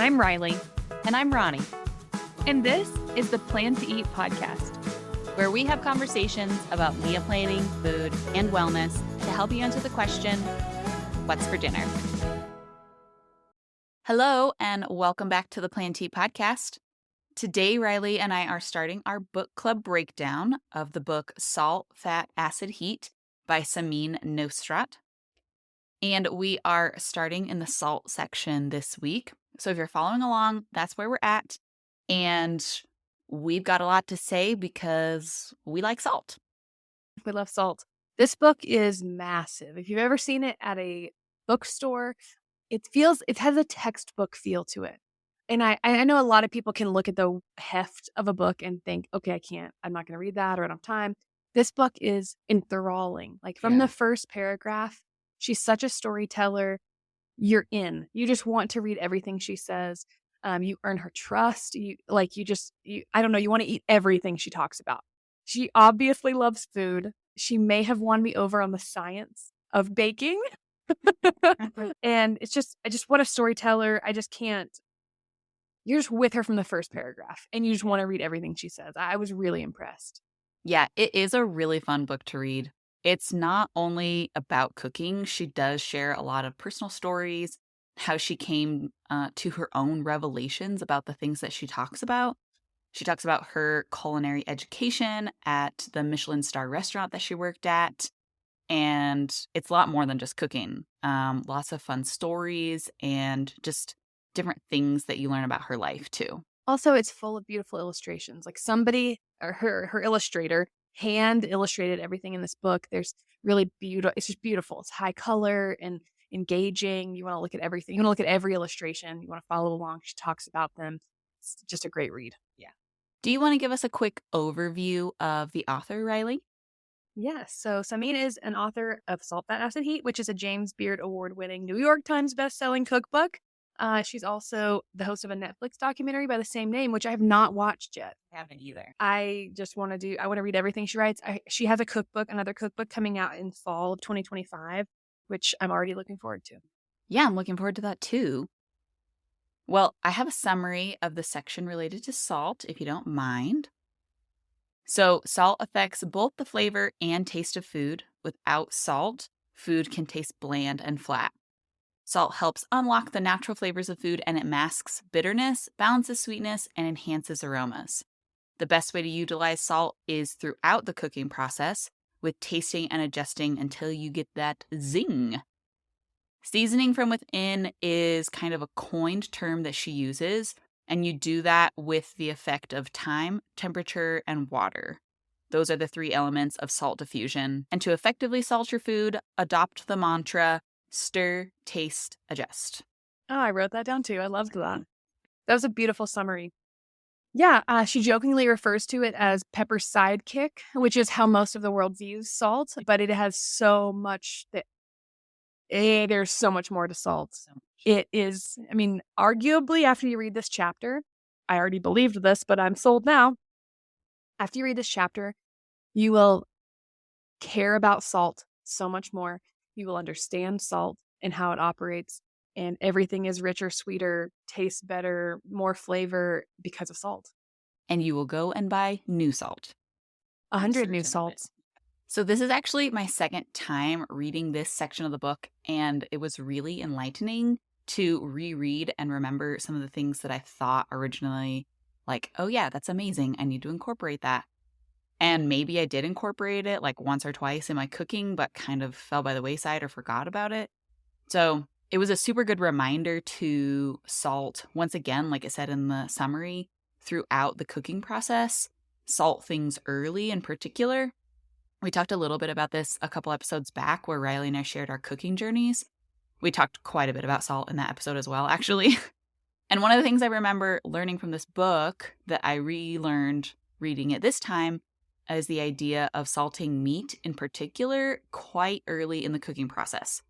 I'm Riley, And I'm Ronnie, and this is the Plan to Eat podcast. where we have conversations about meal planning, food, and wellness to help you answer the question, what's for dinner? Hello, and welcome back to the Plan to Eat podcast. Today, Riley and I are starting our book club breakdown of the book Salt, Fat, Acid, Heat by Samin Nosrat. And we are starting in the salt section this week. So if you're following along, that's where we're at. And we've got a lot to say because we like salt. We love salt. This book is massive. If you've ever seen it at a bookstore, it has a textbook feel to it. And I know a lot of people can look at the heft of a book and think, okay, I'm not going to read that or I don't have time. This book is enthralling. Like from the first paragraph, she's such a storyteller. You're in. You just want to read everything she says. You earn her trust. You I don't know. You want to eat everything she talks about. She obviously loves food. She may have won me over on the science of baking. And I just what a storyteller. I just can't. You're just with her from the first paragraph and you just want to read everything she says. I was really impressed. Yeah, it is a really fun book to read. It's not only about cooking. She does share a lot of personal stories, how she came to her own revelations about the things that she talks about. She talks about her culinary education at the Michelin star restaurant that she worked at. And it's a lot more than just cooking. Lots of fun stories and just different things that you learn about her life too. Also, it's full of beautiful illustrations. Like somebody or her illustrator hand illustrated everything in this book. There's really beautiful. It's just beautiful. It's high color and engaging. You want to look at everything. You want to look at every illustration. You want to follow along. She talks about them. It's just a great read. Yeah. Do you want to give us a quick overview of the author, Riley? Yes. So Samin is an author of Salt, Fat, Acid, Heat, which is a James Beard Award-winning New York Times bestselling cookbook. She's also the host of a Netflix documentary by the same name, which I have not watched yet. I haven't either. I want to read everything she writes. She has another cookbook coming out in fall of 2025, which I'm already looking forward to. Yeah, I'm looking forward to that too. Well, I have a summary of the section related to salt, if you don't mind. So, salt affects both the flavor and taste of food. Without salt, food can taste bland and flat. Salt helps unlock the natural flavors of food and it masks bitterness, balances sweetness, and enhances aromas. The best way to utilize salt is throughout the cooking process, with tasting and adjusting until you get that zing. Seasoning from within is kind of a coined term that she uses, and you do that with the effect of time, temperature, and water. Those are the three elements of salt diffusion. And to effectively salt your food, adopt the mantra, stir, taste, adjust. Oh, I wrote that down too. I loved that. That was a beautiful summary. Yeah, she jokingly refers to it as pepper's sidekick, which is how most of the world views salt, but it has so much there's so much more to salt. It is, arguably after you read this chapter, I already believed this, but I'm sold now. After you read this chapter, you will care about salt so much more. You will understand salt and how it operates, and everything is richer, sweeter, tastes better, more flavor because of salt. And you will go and buy new salt. 100 new salts. So this is actually my second time reading this section of the book, and it was really enlightening to reread and remember some of the things that I thought originally, like, oh yeah, that's amazing. I need to incorporate that. And maybe I did incorporate it like once or twice in my cooking, but kind of fell by the wayside or forgot about it. So it was a super good reminder to salt, once again, like I said in the summary, throughout the cooking process, salt things early in particular. We talked a little bit about this a couple episodes back where Riley and I shared our cooking journeys. We talked quite a bit about salt in that episode as well, actually. And one of the things I remember learning from this book that I relearned reading it this time is the idea of salting meat in particular quite early in the cooking process.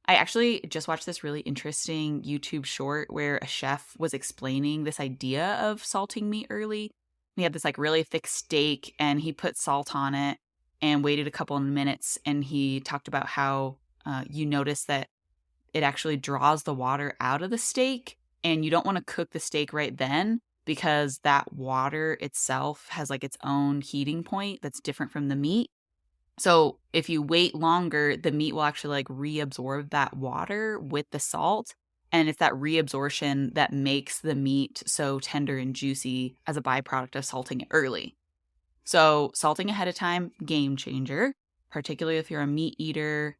I actually just watched this really interesting YouTube short where a chef was explaining this idea of salting meat early. He had this like really thick steak and he put salt on it and waited a couple of minutes, and he talked about how you notice that it actually draws the water out of the steak and you don't want to cook the steak right then because that water itself has like its own heating point that's different from the meat. So if you wait longer, the meat will actually like reabsorb that water with the salt. And it's that reabsorption that makes the meat so tender and juicy as a byproduct of salting it early. So salting ahead of time, game changer, particularly if you're a meat eater,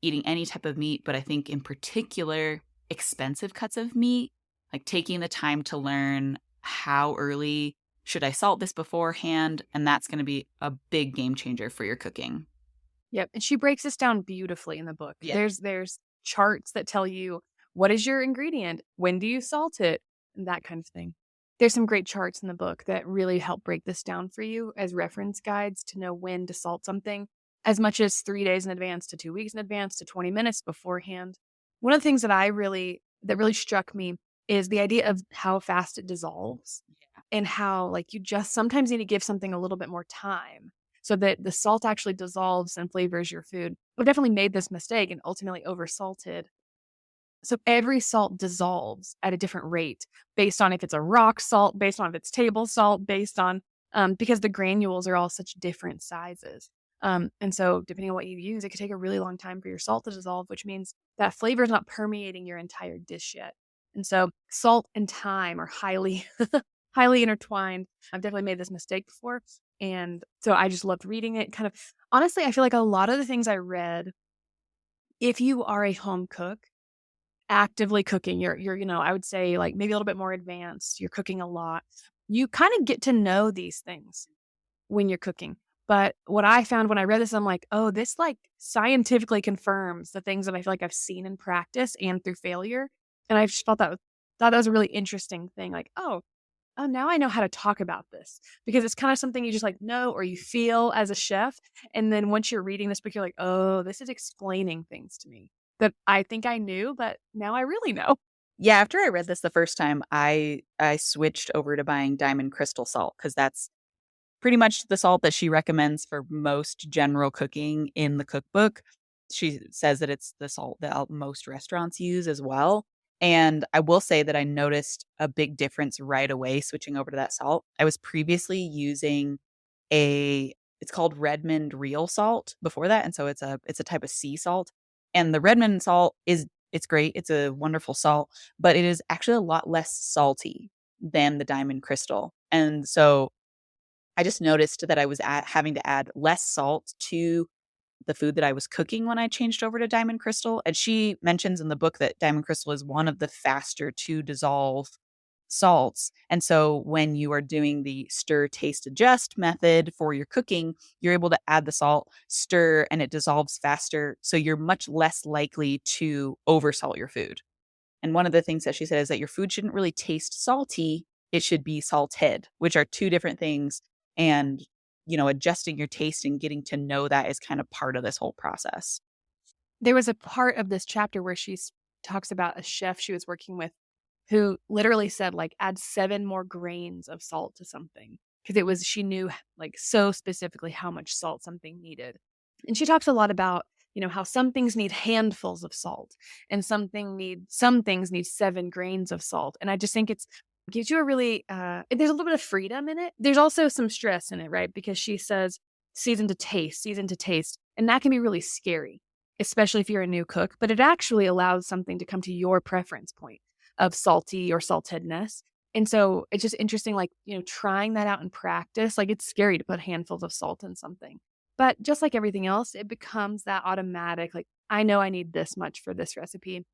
eating any type of meat, but I think in particular, expensive cuts of meat, like taking the time to learn how early should I salt this beforehand, and that's going to be a big game changer for your cooking. Yep, and she breaks this down beautifully in the book. Yeah. There's charts that tell you what is your ingredient, when do you salt it, and that kind of thing. There's some great charts in the book that really help break this down for you as reference guides to know when to salt something, as much as 3 days in advance to 2 weeks in advance to 20 minutes beforehand. One of the things that really struck me is the idea of how fast it dissolves and how, like, you just sometimes need to give something a little bit more time so that the salt actually dissolves and flavors your food. I've definitely made this mistake and ultimately oversalted. So every salt dissolves at a different rate based on if it's a rock salt, based on if it's table salt, based on because the granules are all such different sizes. And so depending on what you use, it could take a really long time for your salt to dissolve, which means that flavor is not permeating your entire dish yet. And so salt and time are highly highly intertwined. I've definitely made this mistake before. And so I just loved reading it. Kind of honestly, I feel like a lot of the things I read, if you are a home cook, actively cooking, I would say, like, maybe a little bit more advanced, you're cooking a lot, you kind of get to know these things when you're cooking. But what I found when I read this, I'm like, "Oh, this, like, scientifically confirms the things that I feel like I've seen in practice and through failure." And I just thought that was a really interesting thing, like, "Oh, now I know how to talk about this." Because it's kinda something you just, like, know or you feel as a chef, and then once you're reading this book, you're like, "Oh, this is explaining things to me that I think I knew, but now I really know." Yeah, after I read this the first time, I switched over to buying Diamond Crystal salt because that's pretty much the salt that she recommends for most general cooking in the cookbook. She says that it's the salt that most restaurants use as well. And I will say that I noticed a big difference right away switching over to that salt. I was previously using a it's called Redmond real salt before that, and so it's a type of sea salt. And the Redmond salt it's great. It's a wonderful salt, but it is actually a lot less salty than the Diamond Crystal. And so I just noticed that I was having to add less salt to the food that I was cooking when I changed over to Diamond Crystal. And she mentions in the book that Diamond Crystal is one of the faster to dissolve salts. And so when you are doing the stir, taste, adjust method for your cooking, you're able to add the salt, stir, and it dissolves faster. So you're much less likely to oversalt your food. And one of the things that she said is that your food shouldn't really taste salty. It should be salted, which are two different things. And, adjusting your taste and getting to know that is kind of part of this whole process. There was a part of this chapter where talks about a chef she was working with who literally said, like, "Add 7 more grains of salt to something," because it was she knew, like, so specifically how much salt something needed. And she talks a lot about, how some things need handfuls of salt and some things need 7 grains of salt, and I just think it's gives you a really, there's a little bit of freedom in it. There's also some stress in it, right? Because she says, season to taste," and that can be really scary, especially if you're a new cook, but it actually allows something to come to your preference point of salty or saltedness. And so it's just interesting, like, trying that out in practice. Like, it's scary to put handfuls of salt in something. But just like everything else, it becomes that automatic, like, I know I need this much for this recipe.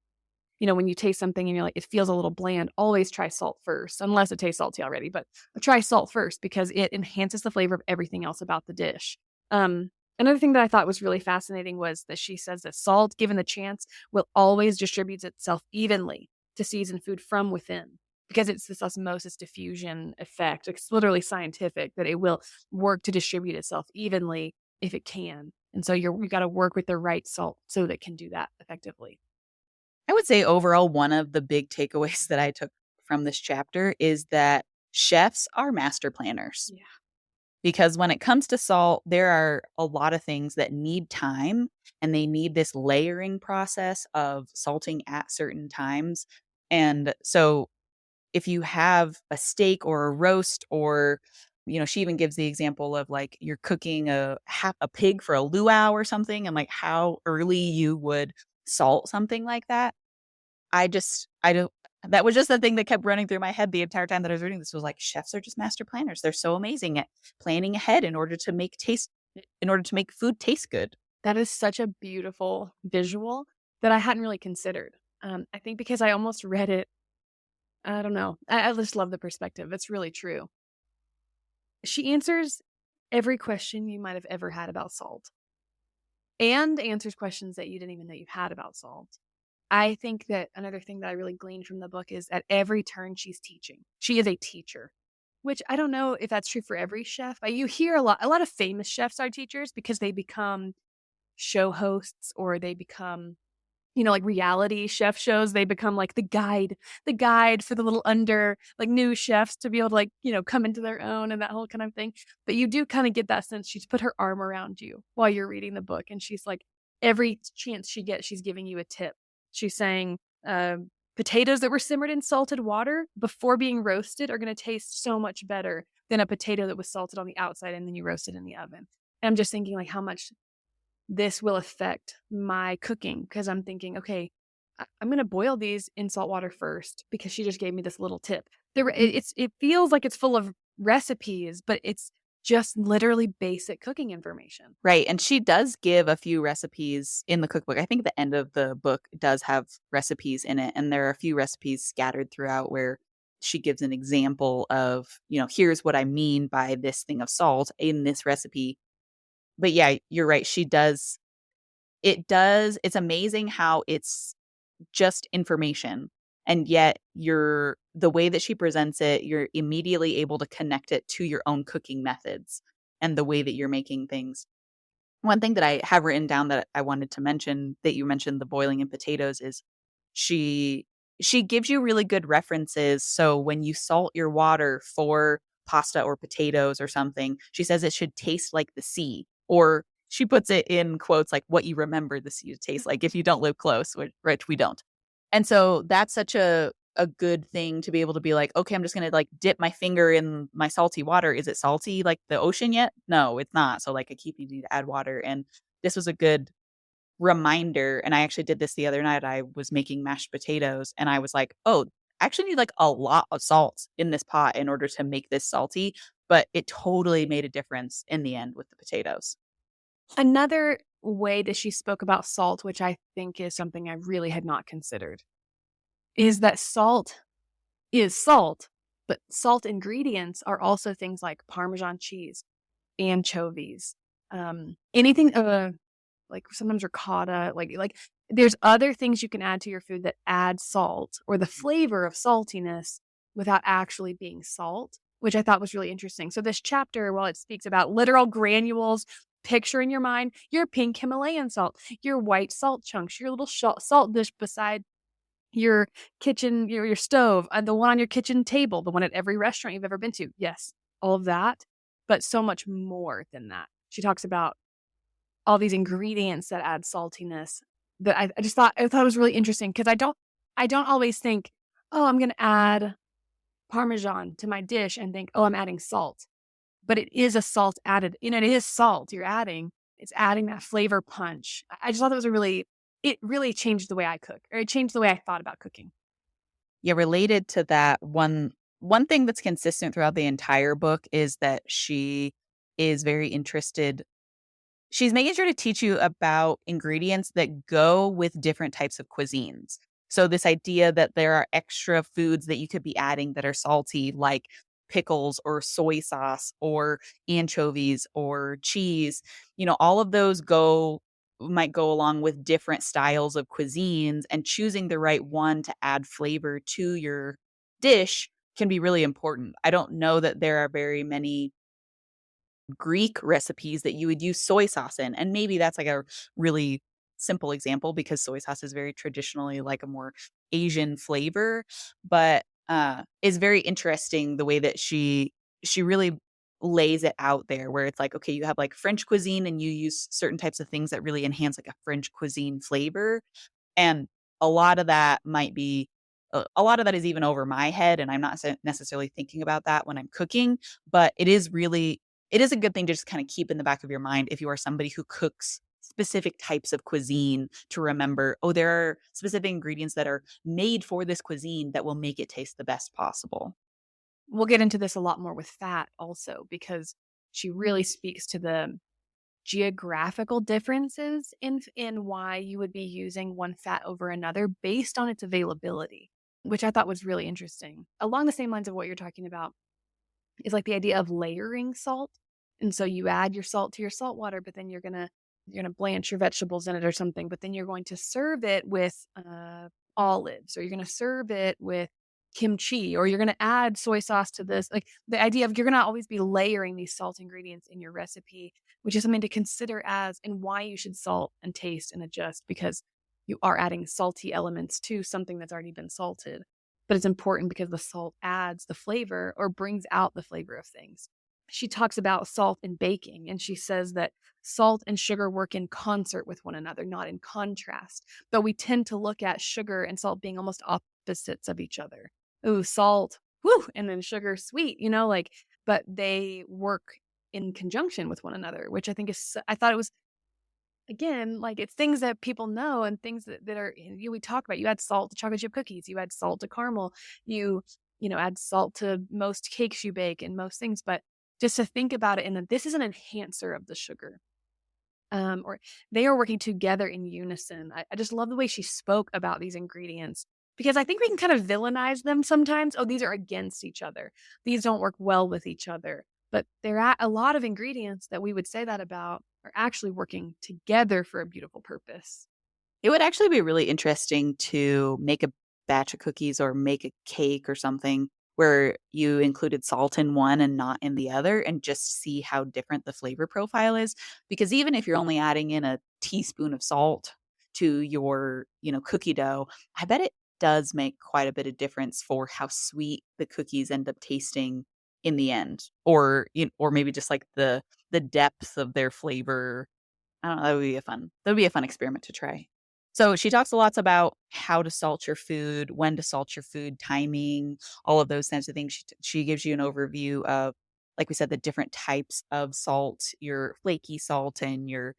When you taste something and you're like, it feels a little bland, always try salt first, unless it tastes salty already, but try salt first because it enhances the flavor of everything else about the dish. Um, Another thing that I thought was really fascinating was that she says that salt, given the chance, will always distribute itself evenly to season food from within because it's this osmosis diffusion effect. It's literally scientific that it will work to distribute itself evenly if it can. And so you got to work with the right salt so that it can do that effectively. I would say overall, one of the big takeaways that I took from this chapter is that chefs are master planners. Yeah. Because when it comes to salt, there are a lot of things that need time and they need this layering process of salting at certain times. And so if you have a steak or a roast or she even gives the example of like you're cooking a pig for a luau or something and like how early you would salt something like that. I don't that was just the thing that kept running through my head the entire time that I was reading this was like chefs are just master planners. They're so amazing at planning ahead in order to make food taste good. That is such a beautiful visual that I hadn't really considered. I think because I almost read it, I don't know. I just love the perspective. It's really true. She answers every question you might have ever had about salt and answers questions that you didn't even know you had about salt. I think that another thing that I really gleaned from the book is at every turn she's teaching. She is a teacher, which I don't know if that's true for every chef. You hear a lot of famous chefs are teachers because they become show hosts or they become like reality chef shows, they become like the guide for the little like new chefs to be able to come into their own and that whole kind of thing. But you do kind of get that sense she's put her arm around you while you're reading the book. And she's like, every chance she gets, she's giving you a tip. She's saying, potatoes that were simmered in salted water before being roasted are going to taste so much better than a potato that was salted on the outside and then you roasted in the oven. And I'm just thinking like how much this will affect my cooking because I'm thinking, okay, I'm going to boil these in salt water first because she just gave me this little tip. It feels like it's full of recipes, but it's just literally basic cooking information. Right, and she does give a few recipes in the cookbook. I think the end of the book does have recipes in it, and there are a few recipes scattered throughout where she gives an example of, here's what I mean by this thing of salt in this recipe. But yeah, you're right. It's amazing how it's just information. And yet the way that she presents it, you're immediately able to connect it to your own cooking methods and the way that you're making things. One thing that I have written down that I wanted to mention that you mentioned the boiling in potatoes is she she gives you really good references. So when you salt your water for pasta or potatoes or something, she says it should taste like the sea, or she puts it in quotes like what you remember the sea to taste like if you don't live close, which we don't. And so that's such a good thing to be able to be like, okay, I'm just gonna like dip my finger in my salty water. Is it salty like the ocean yet? No, it's not. So like I keep needing to add water. And this was a good reminder, and I actually did this the other night. I was making mashed potatoes and I was like, "Oh, I actually need like a lot of salt in this pot in order to make this salty." But it totally made a difference in the end with the potatoes. Another way that she spoke about salt, which I think is something I really had not considered, is that salt is salt, but salt ingredients are also things like Parmesan cheese, anchovies, anything, like sometimes ricotta, like there's other things you can add to your food that add salt or the flavor of saltiness without actually being salt, which I thought was really interesting. So this chapter, while it speaks about literal granules, picture in your mind your pink Himalayan salt, your white salt chunks, your little salt dish beside your kitchen, your stove, the one on your kitchen table, the one at every restaurant you've ever been to. Yes, all of that, but so much more than that. She talks about all these ingredients that add saltiness that I thought it was really interesting because I don't always think, "Oh, I'm gonna add Parmesan to my dish," and think, "Oh, I'm adding salt." But it is a salt added, it is salt you're adding. It's adding that flavor punch. I just thought that was it really changed the way I cook, or it changed the way I thought about cooking. Yeah, related to that, one thing that's consistent throughout the entire book is that she is very interested. She's making sure to teach you about ingredients that go with different types of cuisines. So this idea that there are extra foods that you could be adding that are salty, like pickles or soy sauce or anchovies or cheese, all of those go might go along with different styles of cuisines, and choosing the right one to add flavor to your dish can be really important. I don't know that there are very many Greek recipes that you would use soy sauce in, and maybe that's like a really simple example because soy sauce is very traditionally like a more Asian flavor, but, it's very interesting the way that she really lays it out there where it's like, okay, you have like French cuisine and you use certain types of things that really enhance like a French cuisine flavor, and a lot of that might be a lot of that is even over my head, and I'm not necessarily thinking about that when I'm cooking, but it is a good thing to just kinda keep in the back of your mind if you are somebody who cooks specific types of cuisine to remember, "Oh, there are specific ingredients that are made for this cuisine that will make it taste the best possible." We'll get into this a lot more with fat also because she really speaks to the geographical differences in why you would be using one fat over another based on its availability, which I thought was really interesting. Along the same lines of what you're talking about is like the idea of layering salt. And so you add your salt to your salt water, but then you're gonna blanch your vegetables in it or something, but then you're going to serve it with olives, or you're gonna serve it with kimchi, or you're gonna add soy sauce to this. Like the idea of you're gonna always be layering these salt ingredients in your recipe, which is something to consider as and why you should salt and taste and adjust because you are adding salty elements to something that's already been salted. But it's important because the salt adds the flavor or brings out the flavor of things. She talks about salt in baking, and she says that salt and sugar work in concert with one another, not in contrast. But we tend to look at sugar and salt being almost opposites of each other. Ooh, salt, woo, and then sugar, sweet, like, but they work in conjunction with one another, which I think I thought it was, again, like, it's things that people know and things that are we talk about. You add salt to chocolate chip cookies, you add salt to caramel, add salt to most cakes you bake and most things, but just to think about it and that this is an enhancer of the sugar, or they are working together in unison. I just love the way she spoke about these ingredients because I think we can kind of villainize them sometimes. Oh, these are against each other. These don't work well with each other. But there are a lot of ingredients that we would say that about are actually working together for a beautiful purpose. It would actually be really interesting to make a batch of cookies or make a cake or something where you included salt in one and not in the other and just see how different the flavor profile is. Because even if you're only adding in a teaspoon of salt to your, cookie dough, I bet it does make quite a bit of difference for how sweet the cookies end up tasting in the end. Or maybe just like the depth of their flavor. I don't know, that would be a fun experiment to try. So she talks a lots about how to salt your food, when to salt your food, timing, all of those kinds of things. She gives you an overview of, like we said, the different types of salt, your flaky salt and your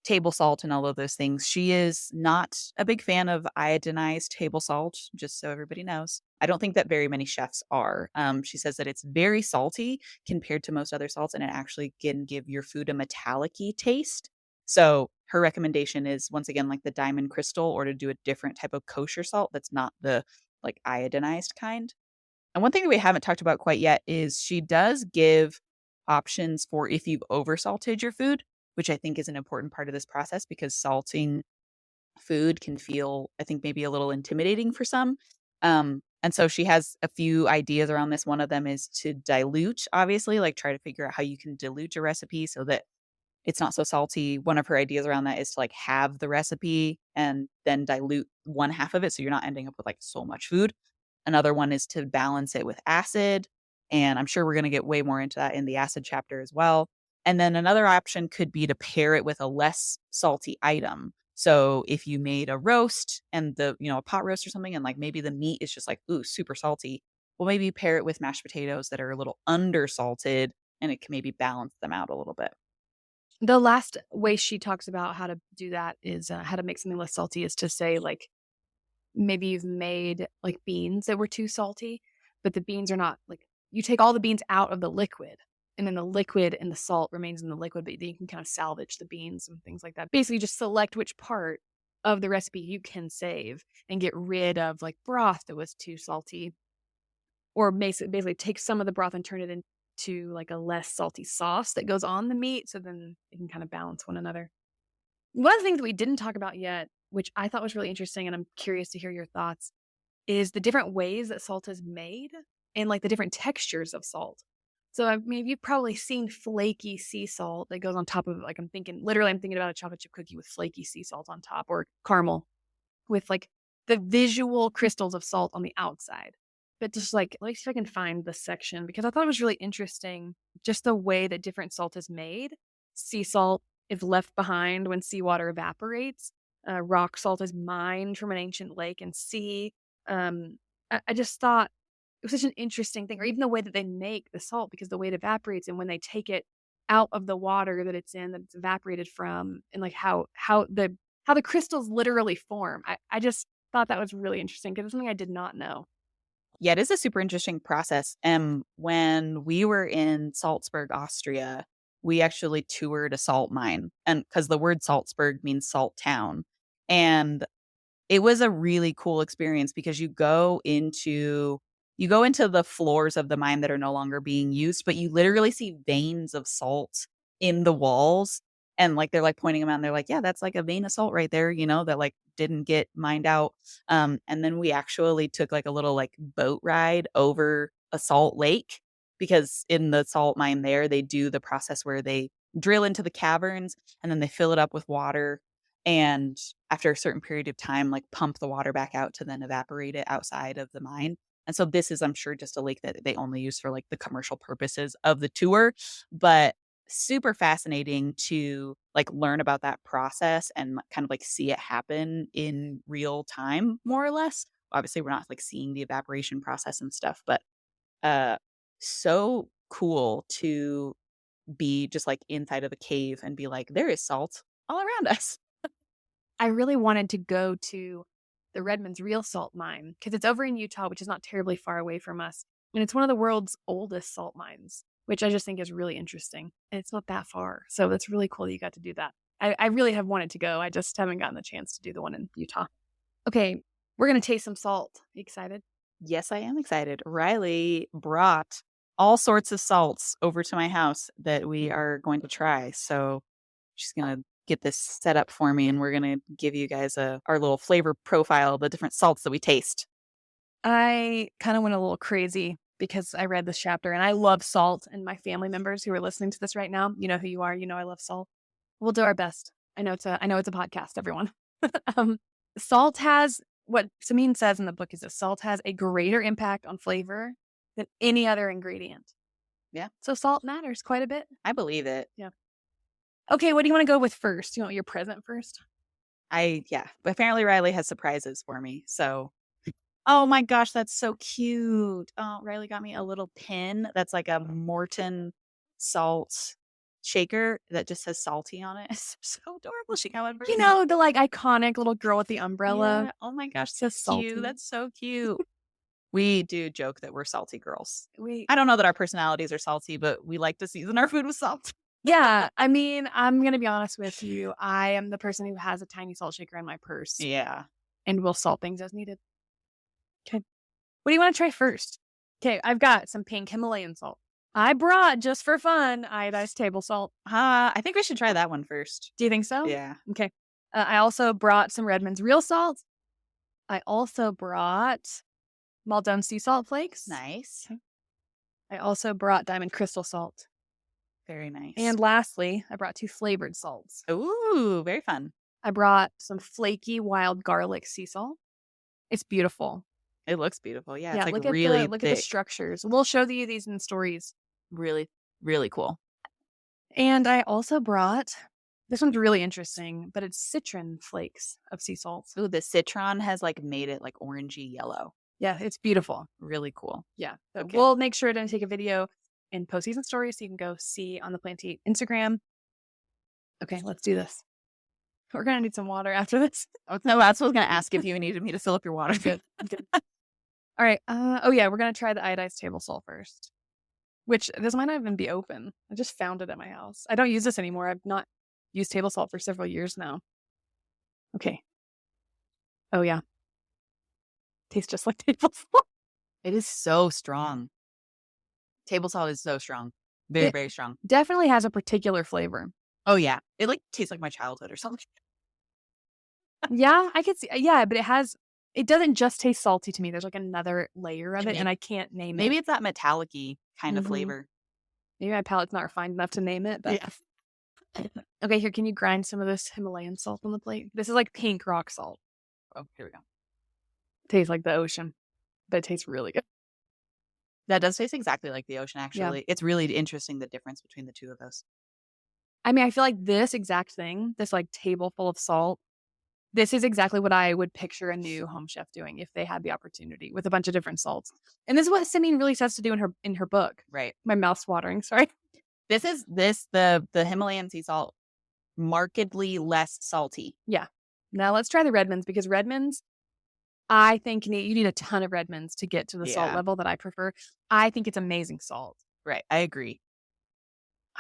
table salt and all of those things. She is not a big fan of iodinized table salt, just so everybody knows. I don't think that very many chefs are. She says that it's very salty compared to most other salts, and it actually can give your food a metallic-y taste. So her recommendation is once again like the diamond crystal, or to do a different type of kosher salt that's not the like iodinized kind. And one thing that we haven't talked about quite yet is she does give options for if you've oversalted your food, which I think is an important part of this process because salting food can feel, I think, maybe a little intimidating for some. And so she has a few ideas around this. One of them is to dilute, obviously, like try to figure out how you can dilute a recipe so that it's not so salty. One of her ideas around that is to like have the recipe and then dilute one half of it so you're not ending up with like so much food. Another one is to balance it with acid, and I'm sure we're gonna get way more into that in the acid chapter as well. And then another option could be to pair it with a less salty item. So if you made a roast and a pot roast or something, and like maybe the meat is just like, ooh, super salty. Well, maybe you pair it with mashed potatoes that are a little under salted and it can maybe balance them out a little bit. The last way she talks about how to do that is how to make something less salty is to say, like, maybe you've made, like, beans that were too salty, but the beans are not like you take all the beans out of the liquid, and then the liquid and the salt remains in the liquid, but then you can kinda salvage the beans and things like that. Basically, just select which part of the recipe you can save and get rid of, like, broth that was too salty, or basically take some of the broth and turn it into, like, a less salty sauce that goes on the meat, so then it can kinda balance one another. One of the things that we didn't talk about yet, which I thought was really interesting, and I'm curious to hear your thoughts, is the different ways that salt is made and, like, the different textures of salt. So, I mean, you've probably seen flaky sea salt that goes on top of, like, I'm thinking about a chocolate chip cookie with flaky sea salt on top, or caramel with, like, the visual crystals of salt on the outside. But just, like, let me see if I can find this section because I thought it was really interesting just the way that different salt is made. Sea salt is left behind when seawater evaporates. Rock salt is mined from an ancient lake and sea. I just thought it was such an interesting thing, or even the way that they make the salt because the way it evaporates and when they take it out of the water that it's in, that it's evaporated from, and like how the crystals literally form. I just thought that was really interesting because it's something I did not know. Yeah, it is a super interesting process. When we were in Salzburg, Austria, we actually toured a salt mine, and because the word Salzburg means salt town, and it was a really cool experience because you go into the floors of the mine that are no longer being used, but you literally see veins of salt in the walls, and, like, they're, like, pointing them out, and they're like, "Yeah, that's, like, a vein of salt right there," that, like, didn't get mined out, and then we actually took, like, a little, like, boat ride over a salt lake because in the salt mine there, they do the process where they drill into the caverns, and then they fill it up with water, and after a certain period of time, like, pump the water back out to then evaporate it outside of the mine, and so this is, I'm sure, just a lake that they only use for, like, the commercial purposes of the tour, but super fascinating to, like, learn about that process and, like, kind of, like, see it happen in real time, more or less. Obviously, we're not, like, seeing the evaporation process and stuff, but, uh, so cool to be just, like, inside of a cave and be like, "There is salt all around us." I really wanted to go to the Redmond's Real Salt Mine because it's over in Utah, which is not terribly far away from us, and it's one of the world's oldest salt mines, which I just think is really interesting, and it's not that far, so that's really cool that you got to do that. I really have wanted to go, I just haven't gotten the chance to do the one in Utah. Okay, we're gonna taste some salt. You excited? Yes, I am excited. Riley brought all sorts of salts over to my house that we are going to try. So she's going to get this set up for me and we're going to give you guys our little flavor profile of the different salts that we taste. I kinda went a little crazy because I read this chapter, and I love salt, and my family members who are listening to this right now, you know who you are, you know I love salt. We'll do our best. I know it's a podcast, everyone. Um, salt has what Samin says in the book is that salt has a greater impact on flavor than any other ingredient. Yeah, So salt matters quite a bit. I believe it. Yeah. Okay, what do you wanna go with first? You want your present first? Yeah. But apparently Riley has surprises for me. So, oh my gosh, that's so cute. Oh, Riley got me a little pin that's like a Morton salt shaker that just says salty on it. It's so adorable. She got one for You me. know, the, like, iconic little girl with the umbrella. Yeah. Oh my gosh, Says that's cute. salty. That's so cute. We do joke that we're salty girls. We I don't know that our personalities are salty, but we like to season our food with salt. Yeah, I mean, I'm gonna be honest with you. I am the person who has a tiny salt shaker in my purse Yeah. and will salt things as needed. Okay. What do you wanna try first? Okay, I've got some pink Himalayan salt. I brought, just for fun, iodized table salt. I think we should try that one first. Do you think so? Yeah. Okay. I also brought some Redmond's real salt. I also brought Maldon sea salt flakes. Nice. Okay. I also brought diamond crystal salt. Very nice. And lastly, I brought 2 flavored salts. Ooh, very fun. I brought some flaky wild garlic sea salt. It's beautiful. It looks beautiful. Yeah, it's Yeah, like look at the really look at the thick, structures. We'll show you these in stories. really, really cool. And I also brought this one's really interesting, but it's citron flakes of sea salt. Ooh, the citron has like made it like orangey yellow. Yeah, it's beautiful. Really cool. Yeah. So Okay. we'll make sure to take a video and post these in stories so you can go see on the Plant to Eat Instagram. Okay, let's do this. We're gonna need some water after this. Oh, no, that's what I was gonna ask if you needed me to fill up your water. Good. Good. All right. Oh yeah, we're gonna try the iodized table salt first. Which this might not even be open. I just found it at my house. I don't use this anymore. I've not used table salt for several years now. Okay. Oh yeah. Tastes just like table salt. It is so strong. Table salt is so strong. Very, It very strong. definitely has a particular flavor. Oh yeah. It like tastes like my childhood or something. Yeah, I could see. Yeah, but it doesn't just taste salty to me. There's like another layer of And it, and I can't name maybe it. it's that metallic-y kind of Mhm. flavor. Maybe my palate's not refined enough to name it, but okay, here, can you grind some of this Himalayan salt on the plate? This is like pink rock salt. Oh, here we go. Tastes like the ocean, but it tastes really good. That does taste exactly like the ocean, Yeah. actually. It's really interesting the difference between the two of those. I mean, I feel like this exact thing, this like table full of salt, This is exactly what I would picture a new home chef doing if they had the opportunity with a bunch of different salts. And this is what Samin really says to do in her book. Right. My mouth's watering, sorry. The Himalayan sea salt, markedly less salty. Yeah. Now let's try the Redmonds because Redmonds, I think you need a ton of Redmonds to get to the salt Yeah. level that I prefer. I think it's amazing salt. Right. I agree.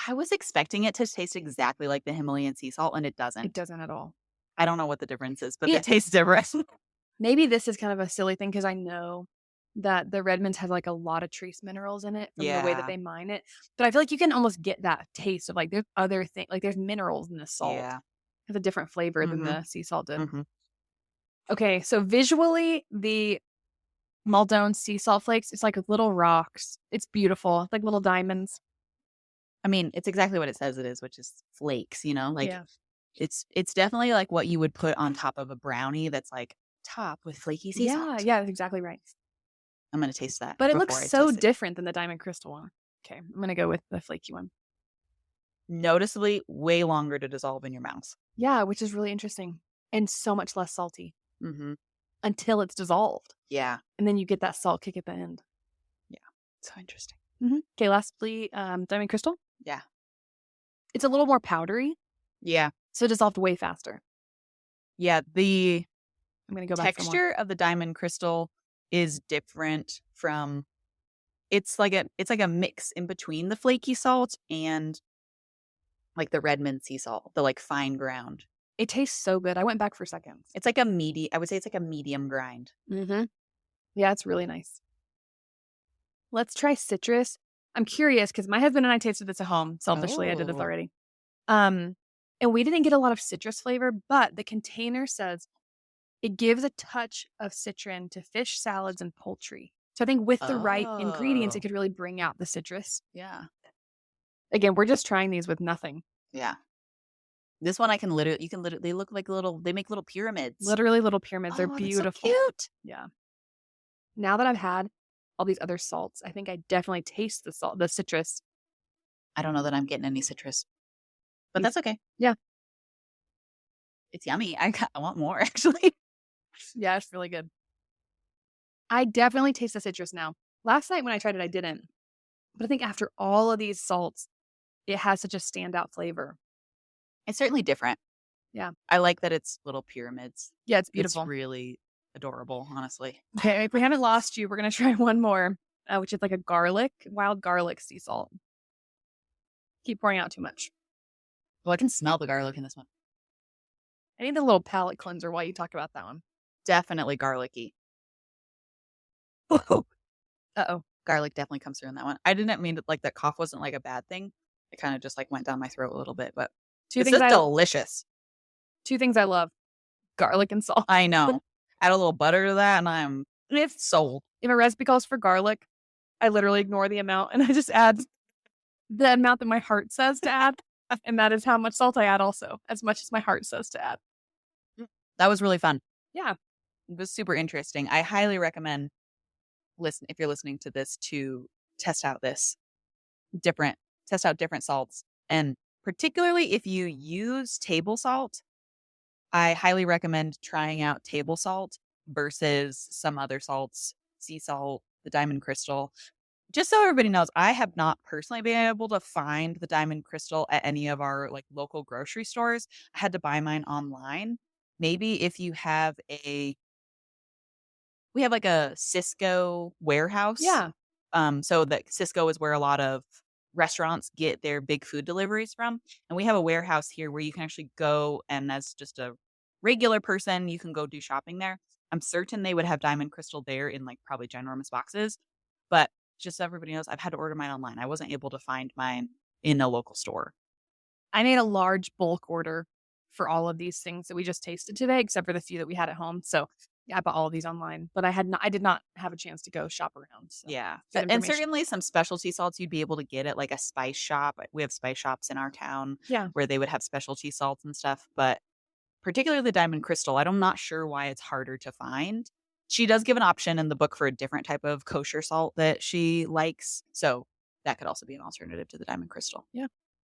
I was expecting it to taste exactly like the Himalayan sea salt, and it It doesn't. doesn't at all. I don't know what the difference is, but Yeah. it tastes different. Maybe this is kind of a silly thing because I know that the Redmonds have like a lot of trace minerals in it from the way that Yeah. they mine it. But I feel like you can almost get that taste of like there's other things, like there's minerals in the salt. Yeah. It has a different flavor than Mhm. the sea salt did. Mhm. Okay, so visually, the Maldon sea salt flakes, it's like little rocks. It's beautiful. It's like little diamonds. I mean, it's exactly what it says it is, which is flakes, like Yeah. it's definitely like what you would put on top of a brownie that's like topped with flaky sea Yeah, salt. yeah, that's exactly right. I'm gonna taste that But it before looks I so taste it. different than the diamond crystal one. Okay, I'm gonna go with the flaky one. Noticeably way longer to dissolve in your mouth. Yeah, which is really interesting and so much less salty Mhm. until it's dissolved. Yeah. And then you get that salt kick at the end. Yeah. So interesting. Okay, lastly, diamond crystal. Yeah. It's a little more powdery, Yeah. so it dissolved way faster. Yeah, the I'm gonna go back for more. texture of the diamond crystal is different from it's like a mix in between the flaky salt and like the Redmond sea salt, the like fine ground. It tastes so good. I went back for seconds. It's like I would say it's like a medium grind. Mhm. Yeah, it's really nice. Let's try citrus. I'm curious because my husband and I tasted this at home. Selfishly, I did this Oh. already. Um, and we didn't get a lot of citrus flavor, but the container says it gives a touch of citron to fish, salads, and poultry. So I think with the right ingredients, it Oh. could really bring out the citrus. Yeah. Again, we're just trying these with nothing. Yeah. This one you can literally, they look like they make little pyramids. Literally little pyramids. They're Oh, that's so beautiful. cute. Yeah. Now that I've had all these other salts, I think I definitely taste the citrus. I don't know that I'm getting any citrus, but Mm. that's okay. Yeah. It's yummy. I want more actually. Yeah, it's really good. I definitely taste the citrus now. Last night when I tried it, I didn't. But I think after all of these salts, it has such a standout flavor. It's certainly different. Yeah. I like that it's little pyramids. Yeah, it's It's beautiful. really adorable, honestly. Okay, if we haven't lost you, we're going to try one more, which is like a wild garlic sea salt. Keep pouring out too much. Well, I can smell the garlic in this one. I need a little palate cleanser while you talk about that one. Definitely garlicky. Uh-oh. Garlic definitely comes through in that one. I didn't mean that, like, that cough wasn't like a bad thing. It kind of just like went down my throat a little bit, but this is delicious. Two things I love: garlic and salt. I know. Add a little butter to that, and I'm sold. If a recipe calls for garlic, I literally ignore the amount and I just add the amount that my heart says to add. And that is how much salt I add also, as much as my heart says to add. That was really fun. Yeah. It was super interesting. I highly recommend if you're listening to this to test out different salts. And particularly if you use table salt, I highly recommend trying out table salt versus some other salts, sea salt, the diamond crystal. Just so everybody knows, I have not personally been able to find the diamond crystal at any of our like local grocery stores. I had to buy mine online. Maybe if you have we have like a Cisco warehouse. Yeah. So that Cisco is where a lot of restaurants get their big food deliveries from. And we have a warehouse here where you can actually go, and as just a regular person, you can go do shopping there. I'm certain they would have diamond crystal there in like probably ginormous boxes. But just so everybody knows, I've had to order mine online. I wasn't able to find mine in a local store. I made a large bulk order for all of these things that we just tasted today, except for the few that we had at home. So yeah, I bought all of these online, but I did not have a chance to go shop around. So Yeah. good And information. certainly some specialty salts you'd be able to get at like a spice shop. We have spice shops in our town Yeah. where they would have specialty salts and stuff. But particularly the diamond crystal, I'm not sure why it's harder to find. She does give an option in the book for a different type of kosher salt that she likes. So that could also be an alternative to the diamond crystal.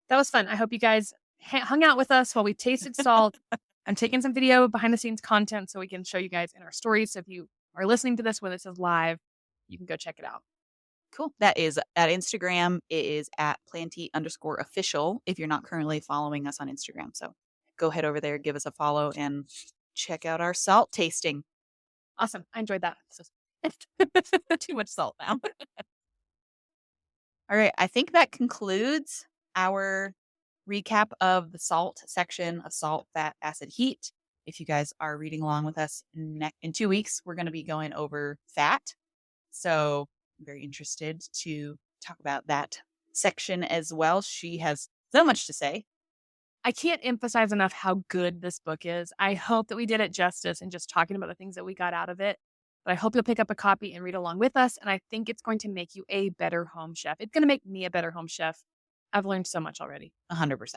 That was fun. I hope you guys hung out with us while we tasted salt I'm taking some video behind the scenes content so we can show you guys in our stories. So if you are listening to this when this is live, you can go check it out. Cool. That is at Instagram. It is at planty_official if you're not currently following us on Instagram. So go head over there, give us a follow, and check out our salt tasting. Awesome. I enjoyed that. Too much salt now. All right. I think that concludes our recap of the salt section of Salt, Fat, Acid, Heat. If you guys are reading along with us in 2 weeks, we're going to be going over fat. So I'm very interested to talk about that section as well. She has so much to say. I can't emphasize enough how good this book is. I hope that we did it justice in just talking about the things that we got out of it. But I hope you'll pick up a copy and read along with us. And I think it's going to make you a better home chef. It's going to make me a better home chef. I've learned so much already. 100%.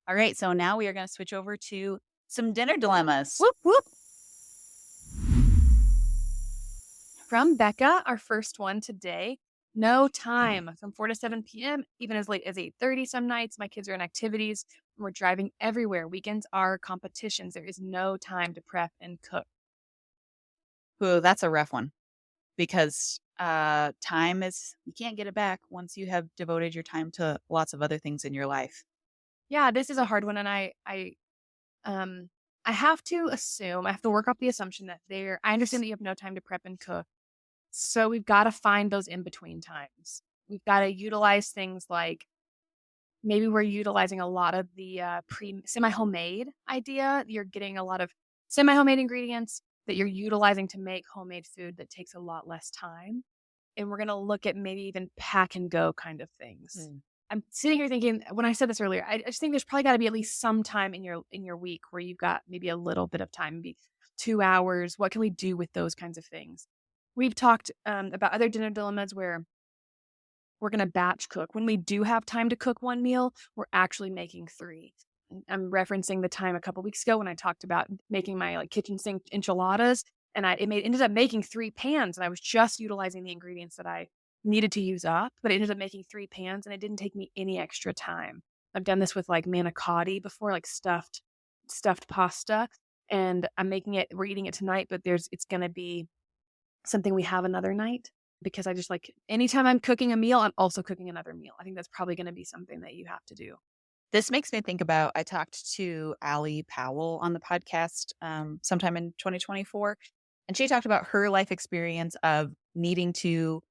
All right. So now we are going to switch over to some dinner dilemmas. Whoop, whoop. From Becca, our first one today. No time from 4 to 7 p.m., even as late as 8:30 some nights. My kids are in activities and we're driving everywhere. Weekends are competitions. There is no time to prep and cook. Ooh, that's a rough one because time is, you can't get it back once you have devoted your time to lots of other things in your life. Yeah, this is a hard one. And I have to assume, I have to work off the assumption that I understand that you have no time to prep and cook. So we've got to find those in between times. We've got to utilize things like maybe we're utilizing a lot of the semi-homemade idea. You're getting a lot of semi-homemade ingredients that you're utilizing to make homemade food that takes a lot less time. And we're going to look at maybe even pack and go kind of things. I'm sitting here thinking, when I said this earlier, I just think there's probably got to be at least some time in your week where you've got maybe a little bit of time, maybe 2 hours. What can we do with those kinds of things? We've talked about other dinner dilemmas where we're going to batch cook. When we do have time to cook one meal, we're actually making 3. I'm referencing the time a couple weeks ago when I talked about making my kitchen sink enchiladas, and ended up making 3 pans, and I was just utilizing the ingredients that I needed to use up, but it ended up making 3 pans, and it didn't take me any extra time. I've done this with manicotti before, stuffed pasta, and we're eating it tonight, but it's going to be something we have another night because I just anytime I'm cooking a meal, I'm also cooking another meal. I think that's probably going to be something that you have to do. This makes me think about, I talked to Allie Powell on the podcast sometime in 2024, and she talked about her life experience of needing to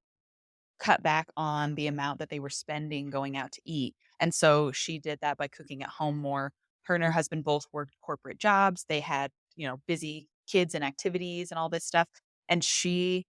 cut back on the amount that they were spending going out to eat. And so she did that by cooking at home more. Her and her husband both worked corporate jobs. They had, busy kids and activities and all this stuff. And she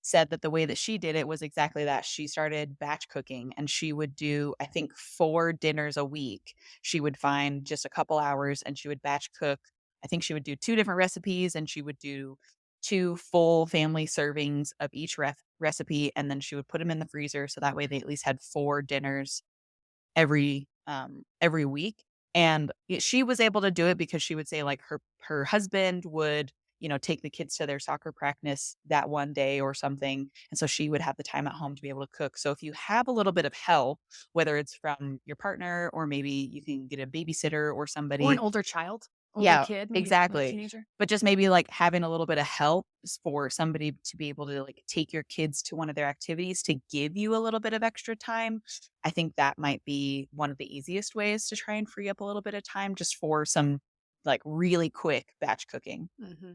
said that the way that she did it was exactly that. She started batch cooking and she would do, I think, 4 dinners a week. She would find just a couple hours and she would batch cook. I think she would do 2 different recipes and she would do 2 full family servings of each recipe. And then she would put them in the freezer. So that way they at least had 4 dinners every week. And she was able to do it because she would say her husband would take the kids to their soccer practice that one day or something. And so she would have the time at home to be able to cook. So if you have a little bit of help, whether it's from your partner or maybe you can get a babysitter or somebody. Or an older child, yeah, kid, maybe exactly. teenager. But just maybe having a little bit of help for somebody to be able to take your kids to one of their activities to give you a little bit of extra time. I think that might be one of the easiest ways to try and free up a little bit of time just for some really quick batch cooking. Mm-hmm.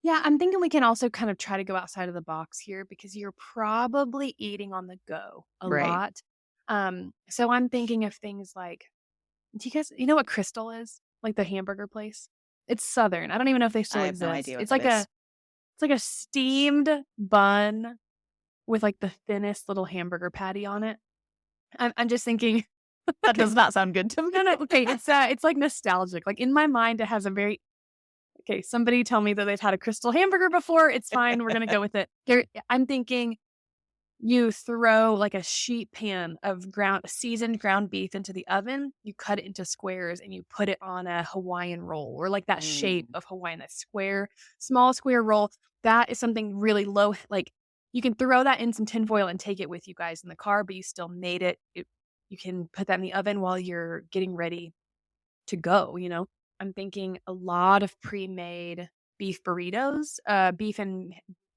Yeah, I'm thinking we can also kind of try to go outside of the box here because you're probably eating on the go a lot. So I'm thinking of things like, do you guys, know what Crystal is? The hamburger place? It's Southern. I don't even know if they still I have exist. no idea what It's that is. it's like a steamed bun with the thinnest little hamburger patty on it. I'm just thinking That does not sound good to me. no, okay. It's nostalgic. In my mind, it has a very okay. Somebody tell me that they've had a Crystal hamburger before. It's fine. We're gonna go with it. I'm thinking you throw a sheet pan of seasoned ground beef into the oven. You cut it into squares and you put it on a Hawaiian roll or that shape of Hawaiian, that small square roll. That is something really low. You can throw that in some tinfoil and take it with you guys in the car, but you still made it. You can put that in the oven while you're getting ready to go, I'm thinking a lot of pre-made beef burritos, beef and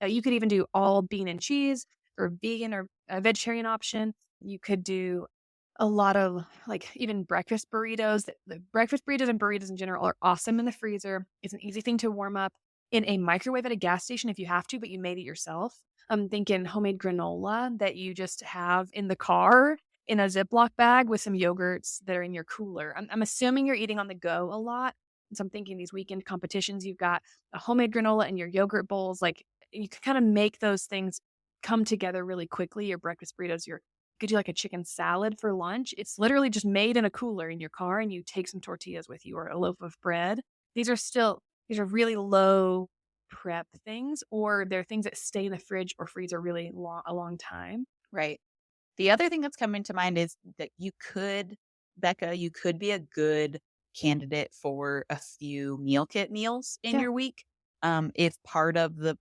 you could even do all bean and cheese or vegan or a vegetarian option. You could do a lot of, like, even breakfast burritos. The breakfast burritos and burritos in general are awesome in the freezer. It's an easy thing to warm up in a microwave at a gas station if you have to, but you made it yourself. I'm thinking homemade granola that you just have in the car in a Ziploc bag with some yogurts that are in your cooler. I'm assuming you're eating on the go a lot. So I'm thinking these weekend competitions, you've got a homemade granola and your yogurt bowls. Like, you can kind of make those things come together really quickly. Your breakfast burritos, your you could do like a chicken salad for lunch. It's literally just made in a cooler in your car, and you take some tortillas with you or a loaf of bread. These are really low prep things, or they're things that stay in the fridge or freezer really a long time. Right. The other thing that's coming to mind is that Becca, you could be a good candidate for a few meal kit meals in Yeah. your week. If part of the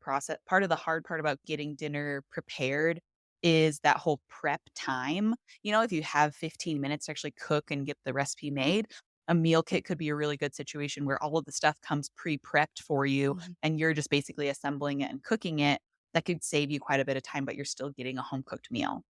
hard part about getting dinner prepared is that whole prep time. If you have 15 minutes to actually cook and get the recipe made, a meal kit could be a really good situation where all of the stuff comes pre-prepped for you Mhm. and you're just basically assembling it and cooking it. That could save you quite a bit of time, but you're still getting a home cooked meal.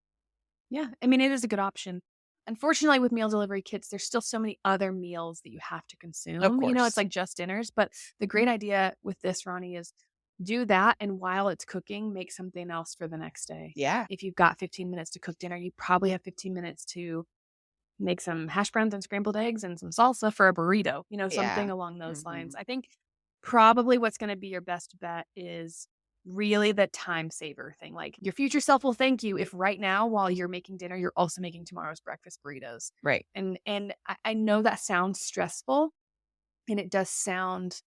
Yeah, I mean, it is a good option. Unfortunately, with meal delivery kits, there's still so many other meals that you have to Of consume. It's course. like just dinners, but the Mhm. great idea with this, Ronnie, is do that, and while it's cooking, make something else for the next day. Yeah. If you've got 15 minutes to cook dinner, you probably have 15 minutes to make some hash browns and scrambled eggs and some salsa for a burrito, Yeah. something along those lines. Mhm. I think probably what's gonna be your best bet is really the time saver thing. Like, your future self will thank you if right now, while you're making dinner, you're also making tomorrow's breakfast burritos. Right. And I know that sounds stressful, and it does sound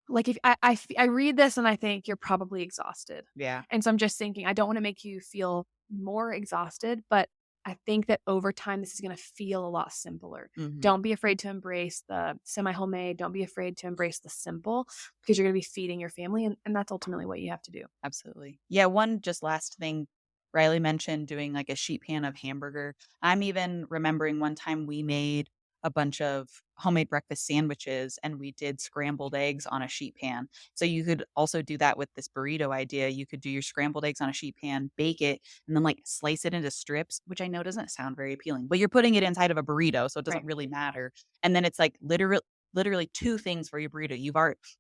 like, if I read this and I think you're probably exhausted. Yeah. And so I'm just thinking, I don't wanna make you feel more exhausted, but I think that over time, this is gonna feel a lot simpler. Mhm. Don't be afraid to embrace the semi-homemade, don't be afraid to embrace the simple, because you're gonna be feeding your family, and that's ultimately what you have to do. Absolutely. Yeah, one just last thing, Riley mentioned doing, like, a sheet pan of hamburger. I'm even remembering one time we made a bunch of homemade breakfast sandwiches, and we did scrambled eggs on a sheet pan. So you could also do that with this burrito idea. You could do your scrambled eggs on a sheet pan, bake it, and then, like, slice it into strips, which I know doesn't sound very appealing, but you're putting it inside of a burrito, so it doesn't Right. really matter. And then it's, like, literally 2 things for your burrito.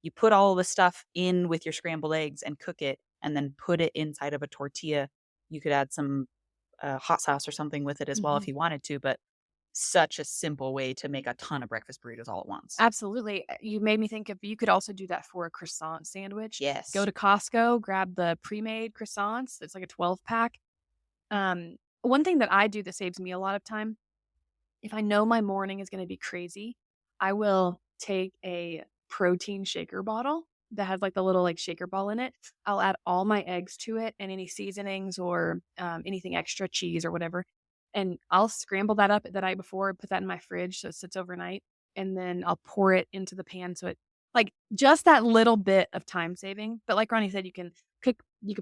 You put all the stuff in with your scrambled eggs and cook it, and then put it inside of a tortilla. You could add some, hot sauce or something with it as well if Mhm. you wanted to, but such a simple way to make a ton of breakfast burritos all at once. Absolutely. You made me think of, you could also do that for a croissant sandwich. Go Yes. to Costco, grab the pre-made croissants. It's like a 12 pack. One thing that I do that saves me a lot of time, if I know my morning is gonna be crazy, I will take a protein shaker bottle that has, like, the little, like, shaker ball in it. I'll add all my eggs to it and any seasonings or, anything extra, cheese or whatever, and I'll scramble that up the night before, put that in my fridge so it sits overnight, and then I'll pour it into the pan so it, like, just that little bit of time saving, but like Ronnie said, you could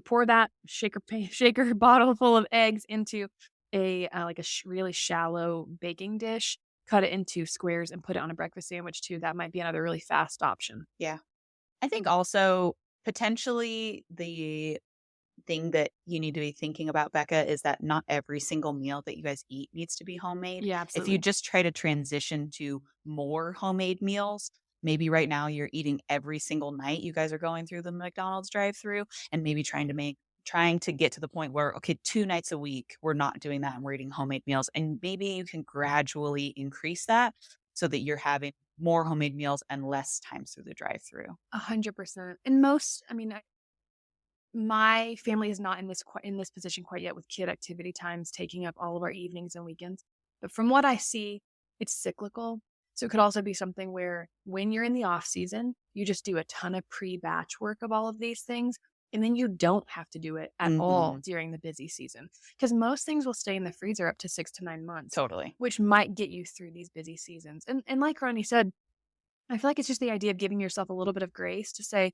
pour that shaker bottle full of eggs into like a really shallow baking dish, cut it into squares, and put it on a breakfast sandwich too. That might be another really fast option. Yeah. I think also potentially the thing that you need to be thinking about, Becca, is that not every single meal that you guys eat needs to be homemade. Yeah, If you absolutely. just try to transition to more homemade meals, maybe right now you're eating every single night you guys are going through the McDonald's drive-through and maybe trying to get to the point where, okay, 2 nights a week, we're not doing that and we're eating homemade meals. And maybe you can gradually increase that so that you're having more homemade meals and less times through the drive-through. 100%. And I mean, my family is not in this position quite yet with kid activity times taking up all of our evenings and weekends. But from what I see, it's cyclical. So it could also be something where when you're in the off season, you just do a ton of pre-batch work of all of these things. And then you don't have to do it at all Mhm. during the busy season. Because most things will stay in the freezer up to 6 to 9 months, Totally. which might get you through these busy seasons. And like Ronnie said, I feel like it's just the idea of giving yourself a little bit of grace to say,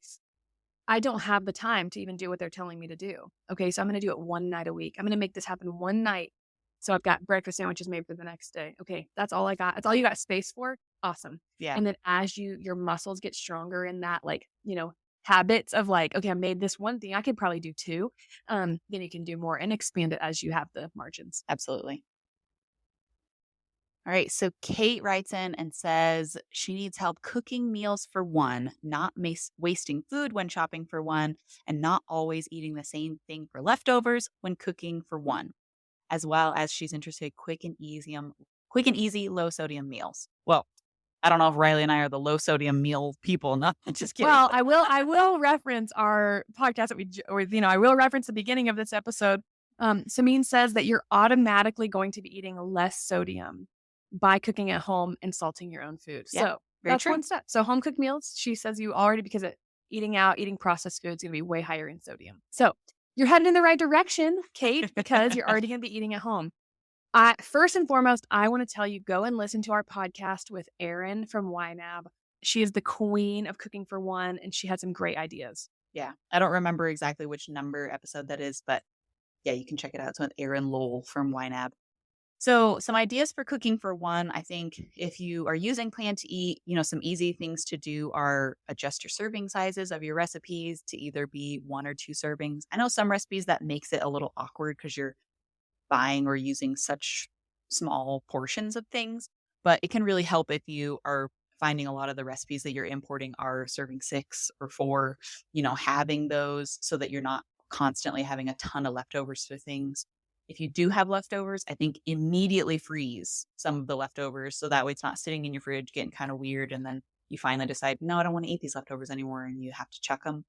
I don't have the time to even do what they're telling me to do. Okay, so I'm gonna do it one night a week. I'm gonna make this happen one night. So I've got breakfast sandwiches made for the next day. Okay, that's all I got. That's all you got space for. Awesome. Yeah, And then as your muscles get stronger in that, like, habits of like, okay, I made this one thing, I could probably do two. Then you can do more and expand it as you have the margins. absolutely. All right. So Kate writes in and says she needs help cooking meals for one, not wasting food when shopping for one, and not always eating the same thing for leftovers when cooking for one, as well as she's interested in quick and easy, low sodium meals. Well, I don't know if Riley and I are the low sodium meal people. No, just kidding. Well, I will reference our podcast that I will reference the beginning of this episode. Samin says that you're automatically going to be eating less sodium by cooking at home and salting your own food. Yeah, So very that's true. one step. So home cooked meals, she says you already because eating out, eating processed foods is going to be way higher in sodium. So you're heading in the right direction, Kate, because you're already going to be eating at home. First and foremost, I want to tell you go and listen to our podcast with Erin from YNAB. She is the queen of cooking for one, and she had some great ideas. Yeah. I don't remember exactly which number episode that is, but yeah, you can check it out. It's with Erin Lowell from YNAB. So, some ideas for cooking for one. I think if you are using Plan to Eat, some easy things to do are adjust your serving sizes of your recipes to either be one or two servings. I know some recipes that makes it a little awkward because you're buying or using such small portions of things, but it can really help if you are finding a lot of the recipes that you're importing are serving 6 or 4, having those so that you're not constantly having a ton of leftovers for things. If you do have leftovers, I think immediately freeze some of the leftovers so that way it's not sitting in your fridge getting kind of weird and then you finally decide, "No, I don't want to eat these leftovers anymore," and you have to chuck them.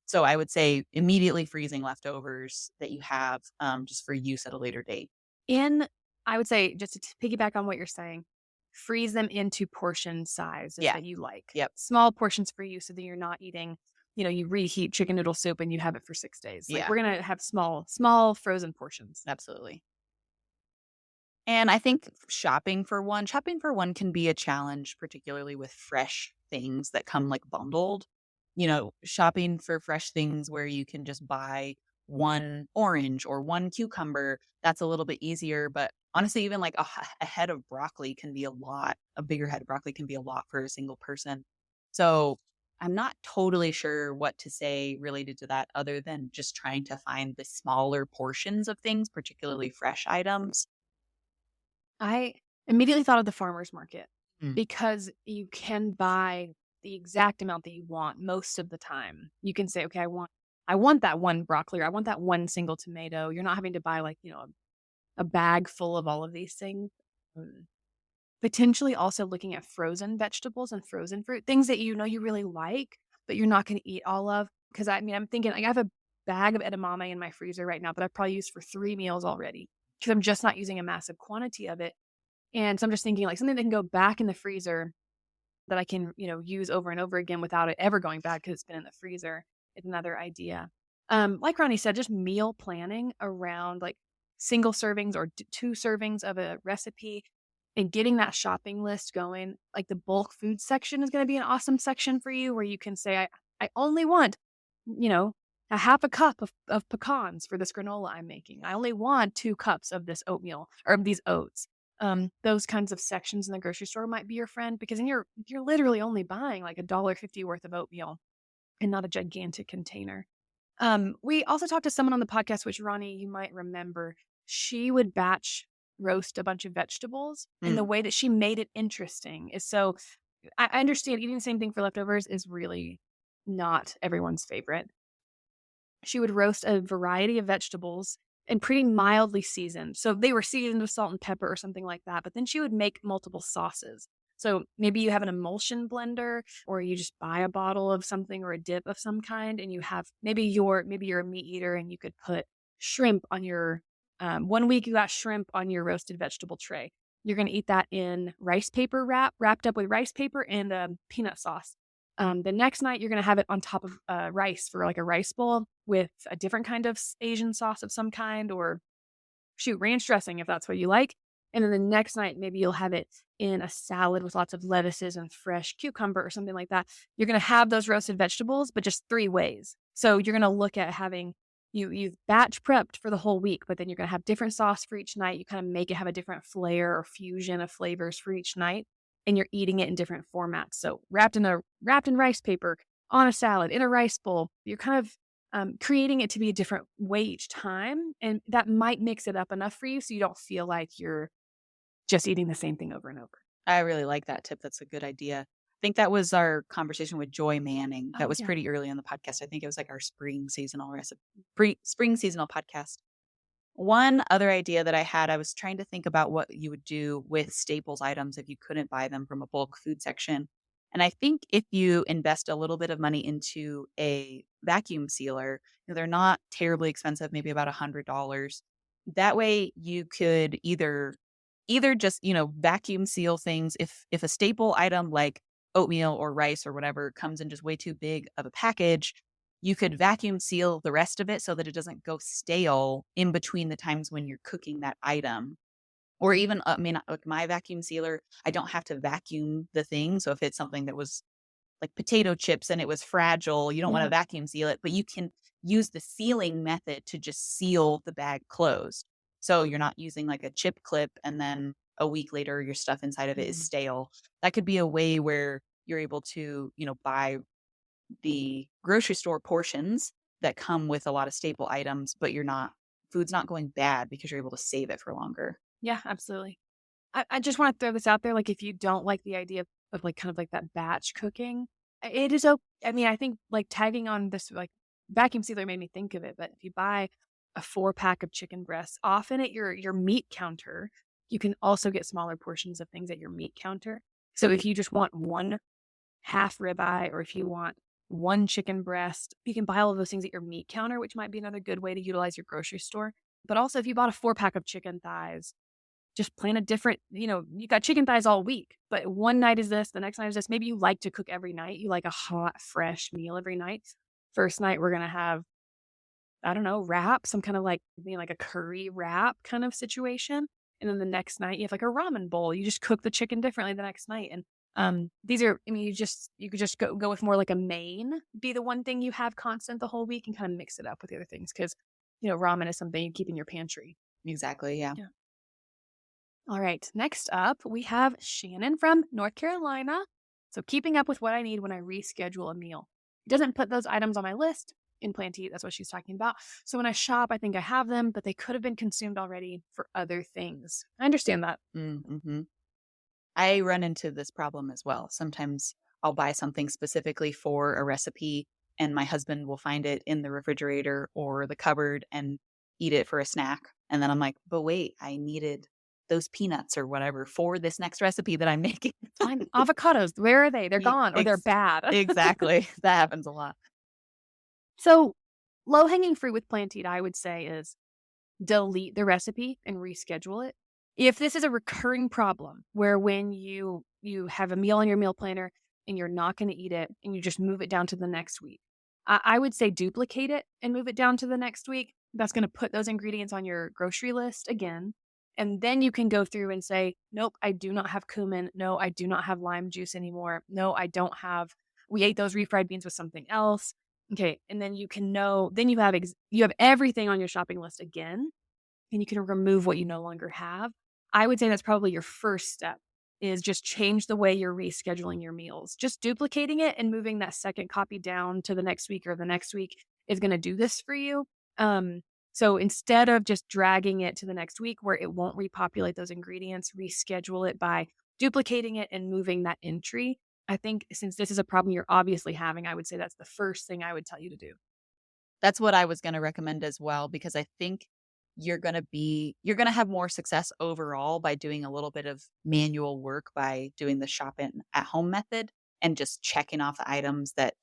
So I would say immediately freezing leftovers that you have, just for use at a later date. And I would say, just to piggyback on what you're saying, freeze them into portion sizes Yeah. that you like. Yep. Small portions for you so that you're not eating, you reheat chicken noodle soup and you have it for 6 days. Like Yeah, we're going to have small frozen portions. absolutely. And I think shopping for one can be a challenge, particularly with fresh things that come like bundled. Shopping for fresh things where you can just buy one orange or one cucumber, that's a little bit easier. But honestly, even like a head of broccoli can be a lot. A bigger head of broccoli can be a lot for a single person. So I'm not totally sure what to say related to that other than just trying to find the smaller portions of things, particularly fresh items. I immediately thought of the farmer's market Mm. because you can buy the exact amount that you want most of the time. You can say, okay, I want that one broccoli or I want that one single tomato. You're not having to buy like, a bag full of all of these things. Mm. Potentially also looking at frozen vegetables and frozen fruit, things that you really like, but you're not going to eat all of. Because I mean, I'm thinking like I have a bag of edamame in my freezer right now that I've probably used for 3 meals already because I'm just not using a massive quantity of it. And so I'm just thinking like something that can go back in the freezer that I can, use over and over again without it ever going bad because it's been in the freezer is another idea. Like Ronnie said, just meal planning around like single servings or two servings of a recipe and getting that shopping list going. Like the bulk food section is going to be an awesome section for you where you can say, I only want, you know, a half a cup of pecans for this granola I'm making. I only want 2 cups of this oatmeal or of these oats. Those kinds of sections in the grocery store might be your friend because then you're literally only buying like $1.50 worth of oatmeal and not a gigantic container. We also talked to someone on the podcast, which Ronnie, you might remember. She would batch roast a bunch of vegetables, and the Mm. way that she made it interesting is so I understand eating the same thing for leftovers is really not everyone's favorite. She would roast a variety of vegetables and pretty mildly seasoned. So they were seasoned with salt and pepper or something like that. But then she would make multiple sauces. So maybe you have an emulsion blender or you just buy a bottle of something or a dip of some kind and you have maybe you're a meat eater and you could put shrimp on your one week you got shrimp on your roasted vegetable tray. You're going to eat that in rice paper wrapped up with rice paper and peanut sauce. The next night, you're going to have it on top of rice for like a rice bowl with a different kind of Asian sauce of some kind, or shoot, ranch dressing if that's what you like. And then the next night, maybe you'll have it in a salad with lots of lettuces and fresh cucumber or something like that. You're going to have those roasted vegetables, but just 3 ways. So you're going to look at having you've batch prepped for the whole week, but then you're going to have different sauce for each night. You kind of make it have a different flair or fusion of flavors for each night. and you're eating it in different formats. So wrapped in rice paper, on a salad, in a rice bowl. You're kind of creating it to be a different way each time, and that might mix it up enough for you so you don't feel like you're just eating the same thing over and over. I really like that tip. That's a good idea. I think that was our conversation with Joy Manning. That Oh, was yeah. pretty early on the podcast. I think it was like our spring seasonal recipe, spring seasonal podcast. One other idea that I had, I was trying to think about what you would do with staples items if you couldn't buy them from a bulk food section. And I think if you invest a little bit of money into a vacuum sealer, they're not terribly expensive, maybe about $100. That way you could either just, vacuum seal things if a staple item like oatmeal or rice or whatever comes in just way too big of a package, you could vacuum seal the rest of it so that it doesn't go stale in between the times when you're cooking that item. Or even, I mean, like my vacuum sealer, I don't have to vacuum the thing. So if it's something that was like potato chips and it was fragile, you don't want to Yeah. vacuum seal it, but you can use the sealing method to just seal the bag closed. So you're not using like a chip clip and then a week later your stuff inside of it is Mhm. stale. That could be a way where you're able to, buy the grocery store portions that come with a lot of staple items, but food's not going bad because you're able to save it for longer. Yeah, absolutely. I just wanna throw this out there, like, if you don't like the idea of, like, kind of like that batch cooking, it is I mean, I think, like, tagging on this, like, vacuum sealer made me think of it, but if you buy a 4-pack of chicken breasts, often at your meat counter, you can also get smaller portions of things at your meat counter. So if you just want 1 half ribeye or if you want 1 chicken breast, you can buy all of those things at your meat counter, which might be another good way to utilize your grocery store. But also, if you bought a 4-pack of chicken thighs, just plan a different you got chicken thighs all week, but one night is this, the next night is this. Maybe you like to cook every night. You like a hot, fresh meal every night. First night, we're gonna have, I don't know, wrap, some kind of like maybe like a curry wrap kind of situation. And then the next night, you have like a ramen bowl. You just cook the chicken differently the next night. And these are, I mean, you could just go with more like a main, be the one thing you have constant the whole week and kind of mix it up with the other things because ramen is something you keep in your pantry. Exactly. Yeah. Yeah. All right. Next up, we have Shannon from North Carolina. So, keeping up with what I need when I reschedule a meal. It doesn't put those items on my list in plan to eat. That's what she's talking about. So, when I shop, I think I have them, but they could have been consumed already for other things. I understand that. Mm-hmm. I run into this problem as well. Sometimes I'll buy something specifically for a recipe, and my husband will find it in the refrigerator or the cupboard and eat it for a snack. And then I'm like, but wait, I needed those peanuts or whatever for this next recipe that I'm making. Fine. Avocados, where are they? They're Ye- gone or they're ex- bad. exactly. That happens a lot. So, low hanging fruit with plan to eat, I would say, is delete the recipe and reschedule it. If this is a recurring problem where when you have a meal in your meal planner and you're not going to eat it and you just move it down to the next week, I would say duplicate it and move it down to the next week. That's going to put those ingredients on your grocery list again. And then you can go through and say, nope, I do not have cumin. No, I do not have lime juice anymore. No, I don't have, we ate those refried beans with something else. Okay. And then you can know, then you have everything on your shopping list again and you can remove what you no longer have. I would say that's probably your first step is just change the way you're rescheduling your meals. Just duplicating it and moving that second copy down to the next week or the next week is going to do this for you. Um, so instead of just dragging it to the next week where it won't repopulate those ingredients, reschedule it by duplicating it and moving that entry. I think since this is a problem you're obviously having, I would say that's the first thing I would tell you to do. That's what I was gonna recommend as well, because I think you're gonna have more success overall by doing a little bit of manual work by doing the shop in at home method and just checking off the items that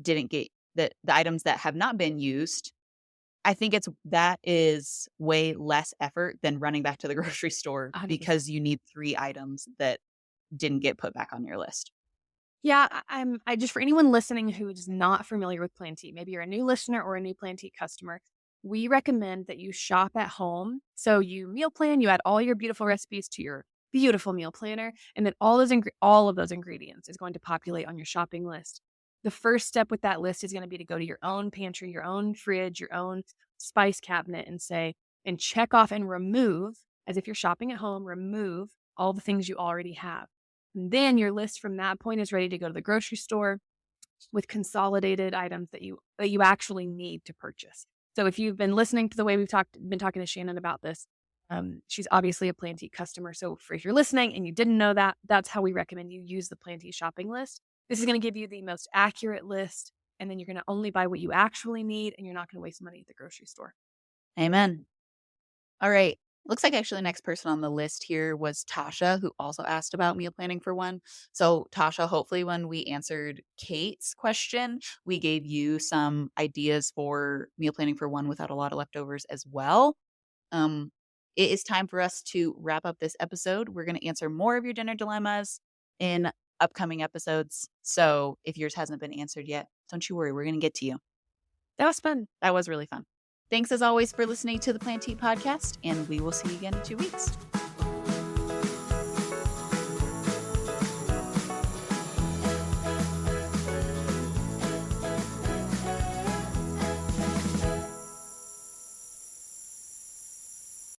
didn't get that the items that have not been used. I think that is way less effort than running back to the grocery store 100%. because you need 3 items that didn't get put back on your list. Yeah, I just for anyone listening who is not familiar with Planty, maybe you're a new listener or a new Planty customer, we recommend that you shop at home. So you meal plan, you add all your beautiful recipes to your beautiful meal planner, and then all of those ingredients is going to populate on your shopping list. The first step with that list is going to be to go to your own pantry, your own fridge, your own spice cabinet and check off and remove, as if you're shopping at home, remove all the things you already have. And then your list from that point is ready to go to the grocery store with consolidated items that you actually need to purchase. So if you've been listening to the way been talking to Shannon about this, she's obviously a Plantee customer. So if you're listening and you didn't know that, that's how we recommend you use the Plantee shopping list. This is going to give you the most accurate list, and then you're going to only buy what you actually need, and you're not going to waste money at the grocery store. Amen. All right. Looks like actually the next person on the list here was Tasha, who also asked about meal planning for one. So, Tasha, hopefully, when we answered Kate's question, we gave you some ideas for meal planning for one without a lot of leftovers as well. Um, it is time for us to wrap up this episode. We're going to answer more of your dinner dilemmas in upcoming episodes. So, if yours hasn't been answered yet, don't you worry. We're going to get to you. That was fun. That was really fun. Thanks as always for listening to the Plantee podcast, and we will see you again in 2 weeks.